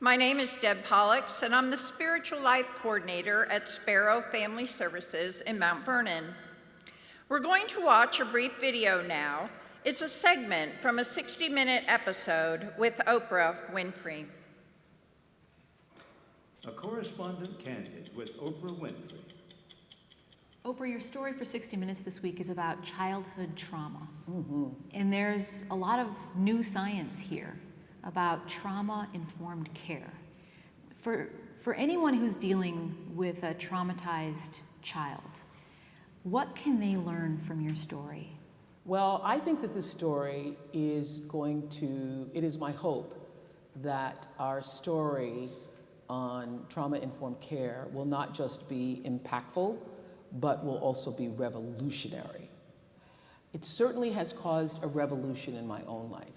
My name is Deb Pollux, and I'm the Spiritual Life Coordinator at Spero Family Services in Mount Vernon. We're going to watch a brief video now. It's a segment from a 60-minute episode with Oprah Winfrey. A correspondent candid with Oprah Winfrey. Oprah, your story for 60 Minutes this week is about childhood trauma. And there's a lot of new science here about trauma-informed care. For anyone who's dealing with a traumatized child, what can they learn from your story? Well, I think that this story is it is my hope that our story on trauma-informed care will not just be impactful, but will also be revolutionary. It certainly has caused a revolution in my own life.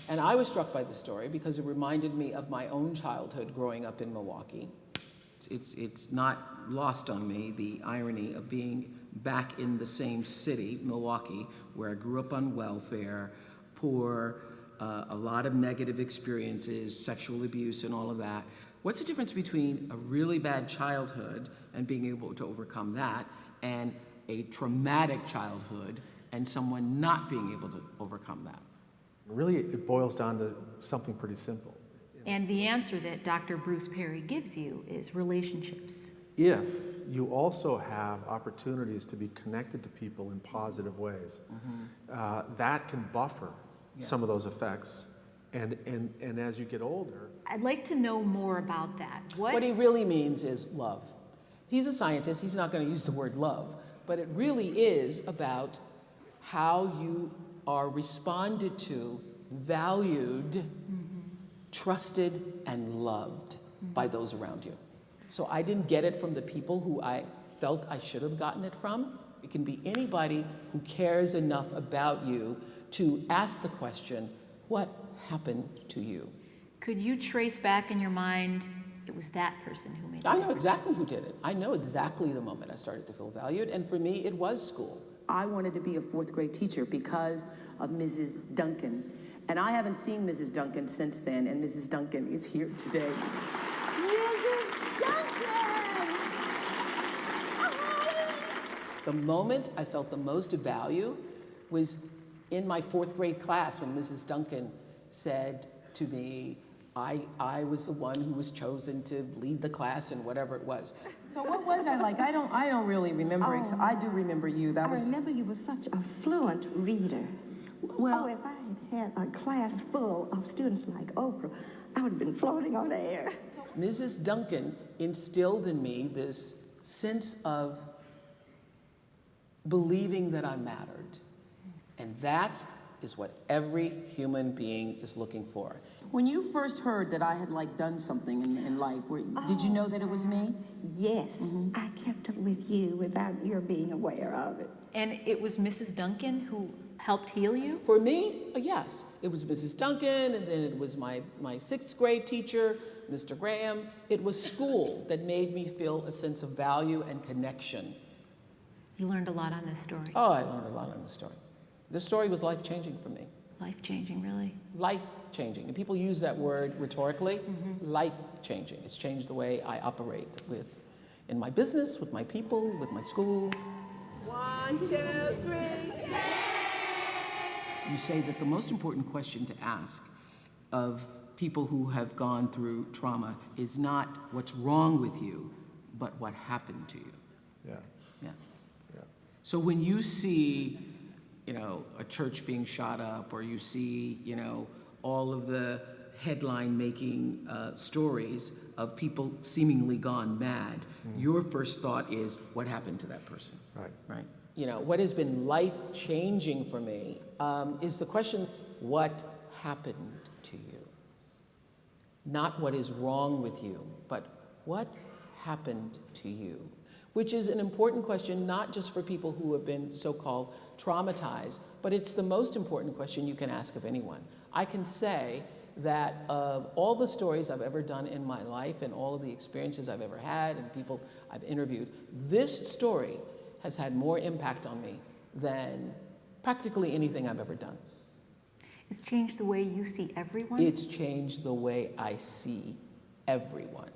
And I was struck by the story because it reminded me of my own childhood growing up in Milwaukee. It's not lost on me, the irony of being back in the same city, Milwaukee, where I grew up on welfare, poor, a lot of negative experiences, sexual abuse and all of that. What's the difference between a really bad childhood and being able to overcome that and a traumatic childhood and someone not being able to overcome that? Really, it boils down to something pretty simple. And the answer that Dr. Bruce Perry gives you is relationships. If you also have opportunities to be connected to people in positive ways, that can buffer some of those effects. And as you get older... I'd like to know more about that. What he really means is love. He's a scientist, he's not going to use the word love, but it really is about how you are responded to, valued, trusted, and loved by those around you. So I didn't get it from the people who I felt I should have gotten it from. It can be anybody who cares enough about you to ask the question, what happened to you? Could you trace back in your mind, it was that person who made it? I know exactly who did it. I know exactly the moment I started to feel valued, and for me, it was school. I wanted to be a fourth grade teacher because of Mrs. Duncan. And I haven't seen Mrs. Duncan since then, and Mrs. Duncan is here today. Mrs. Duncan! The moment I felt the most value was in my fourth grade class when Mrs. Duncan said to me, I was the one who was chosen to lead the class and whatever it was. So what was I like? I don't really remember. I do remember you. I remember you were such a fluent reader. Well, if I had a class full of students like Oprah, I would have been floating on air. Mrs. Duncan instilled in me this sense of believing that I mattered. And that is what every human being is looking for. when you first heard that I had done something in life, did you know that it was me? Yes, I kept it with you without your being aware of it. And it was Mrs. Duncan who helped heal you? For me, yes. It was Mrs. Duncan, and then it was my sixth grade teacher, Mr. Graham. It was school that made me feel a sense of value and connection. You learned a lot on this story. Oh, I learned a lot on this story. This story was life-changing for me. Life-changing, really? Life-changing. And people use that word rhetorically. Life-changing. It's changed the way I operate in my business, with my people, with my school. 1, 2, 3. You say that the most important question to ask of people who have gone through trauma is not what's wrong with you, but what happened to you. Yeah. Yeah. Yeah. So when you see, a church being shot up, or you see, all of the headline-making stories of people seemingly gone mad, your first thought is, what happened to that person? Right. Right. What has been life-changing for me is the question, what happened to you? Not what is wrong with you, but what happened to you? Which is an important question, not just for people who have been so-called traumatized, but it's the most important question you can ask of anyone. I can say that of all the stories I've ever done in my life and all of the experiences I've ever had and people I've interviewed, this story has had more impact on me than practically anything I've ever done. It's changed the way you see everyone? It's changed the way I see everyone.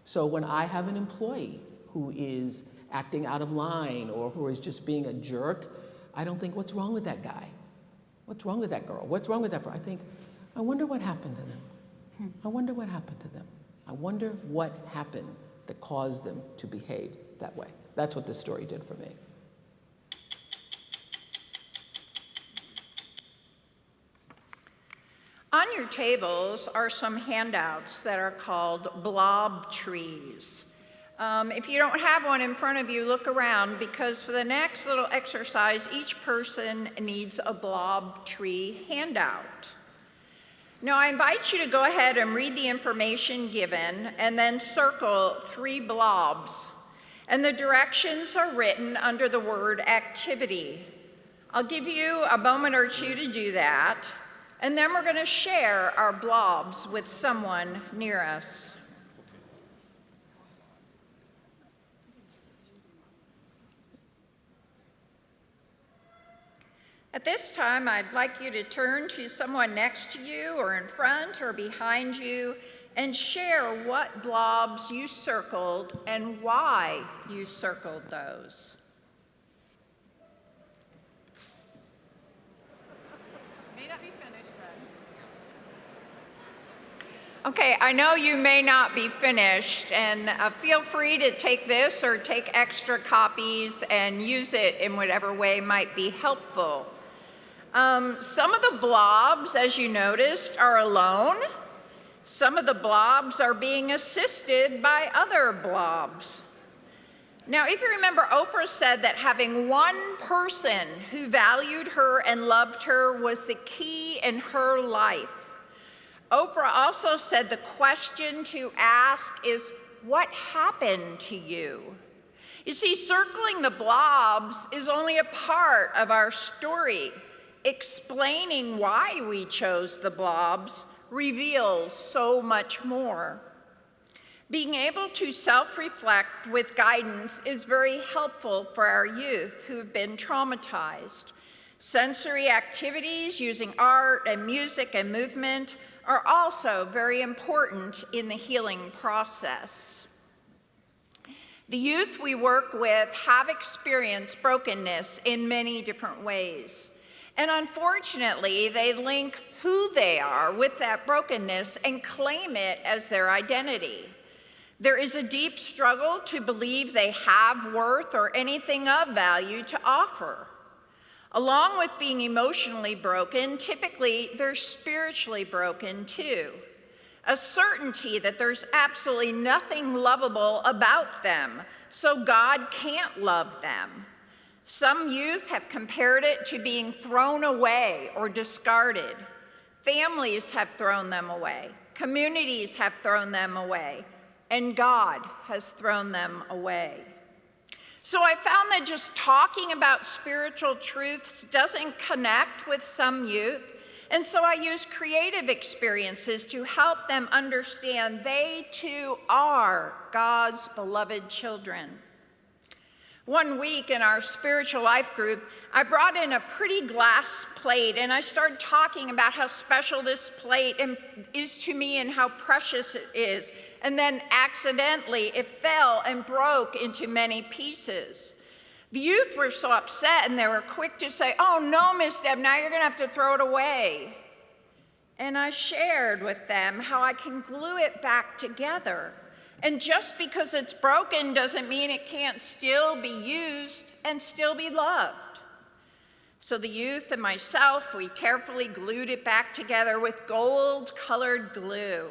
So when I have an employee who is acting out of line or who is just being a jerk, I don't think, what's wrong with that guy? What's wrong with that girl? What's wrong with that boy? I think, I wonder what happened to them. I wonder what happened to them. I wonder what happened that caused them to behave that way. That's what this story did for me. On your tables are some handouts that are called blob trees. If you don't have one in front of you, look around, because for the next little exercise, each person needs a blob tree handout. Now, I invite you to go ahead and read the information given and then circle 3 blobs. And the directions are written under the word activity. I'll give you a moment or two to do that, and then we're going to share our blobs with someone near us. At this time, I'd like you to turn to someone next to you or in front or behind you and share what blobs you circled and why you circled those. May not be finished, but. Okay, I know you may not be finished, and feel free to take this or take extra copies and use it in whatever way might be helpful. Some of the blobs, as you noticed, are alone. Some of the blobs are being assisted by other blobs. Now, if you remember, Oprah said that having one person who valued her and loved her was the key in her life. Oprah also said the question to ask is, what happened to you? You see, circling the blobs is only a part of our story. Explaining why we chose the blobs reveals so much more. Being able to self-reflect with guidance is very helpful for our youth who have been traumatized. Sensory activities using art and music and movement are also very important in the healing process. The youth we work with have experienced brokenness in many different ways. And unfortunately, they link who they are with that brokenness and claim it as their identity. There is a deep struggle to believe they have worth or anything of value to offer. Along with being emotionally broken, typically they're spiritually broken too. A certainty that there's absolutely nothing lovable about them, so God can't love them. Some youth have compared it to being thrown away or discarded. Families have thrown them away. Communities have thrown them away. And God has thrown them away. So I found that just talking about spiritual truths doesn't connect with some youth. And so I use creative experiences to help them understand they too are God's beloved children. One week in our spiritual life group, I brought in a pretty glass plate and I started talking about how special this plate is to me and how precious it is. And then accidentally it fell and broke into many pieces. The youth were so upset and they were quick to say, "Oh no, Miss Deb, now you're gonna have to throw it away." And I shared with them how I can glue it back together. And just because it's broken doesn't mean it can't still be used and still be loved. So the youth and myself, we carefully glued it back together with gold-colored glue.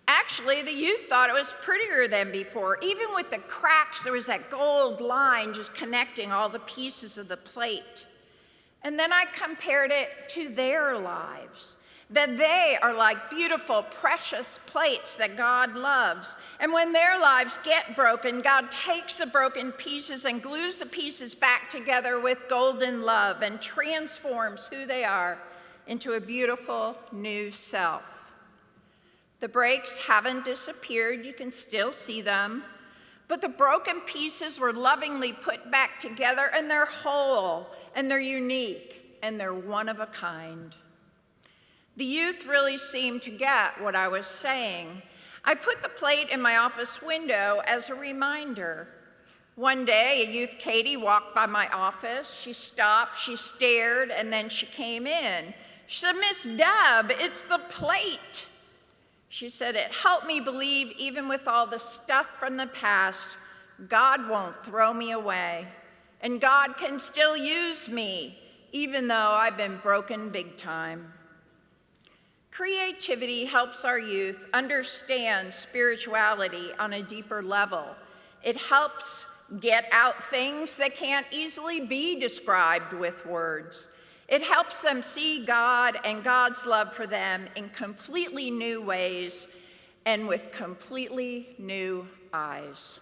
Actually, the youth thought it was prettier than before. Even with the cracks, there was that gold line just connecting all the pieces of the plate. And then I compared it to their lives, that they are like beautiful, precious plates that God loves. And when their lives get broken, God takes the broken pieces and glues the pieces back together with golden love and transforms who they are into a beautiful new self. The breaks haven't disappeared, you can still see them, but the broken pieces were lovingly put back together and they're whole and they're unique and they're one of a kind. The youth really seemed to get what I was saying. I put the plate in my office window as a reminder. One day, a youth Katie walked by my office. She stopped, she stared, and then she came in. She said, "Miss Deb, it's the plate." She said, "It helped me believe even with all the stuff from the past, God won't throw me away. And God can still use me, even though I've been broken big time." Creativity helps our youth understand spirituality on a deeper level. It helps get out things that can't easily be described with words. It helps them see God and God's love for them in completely new ways and with completely new eyes.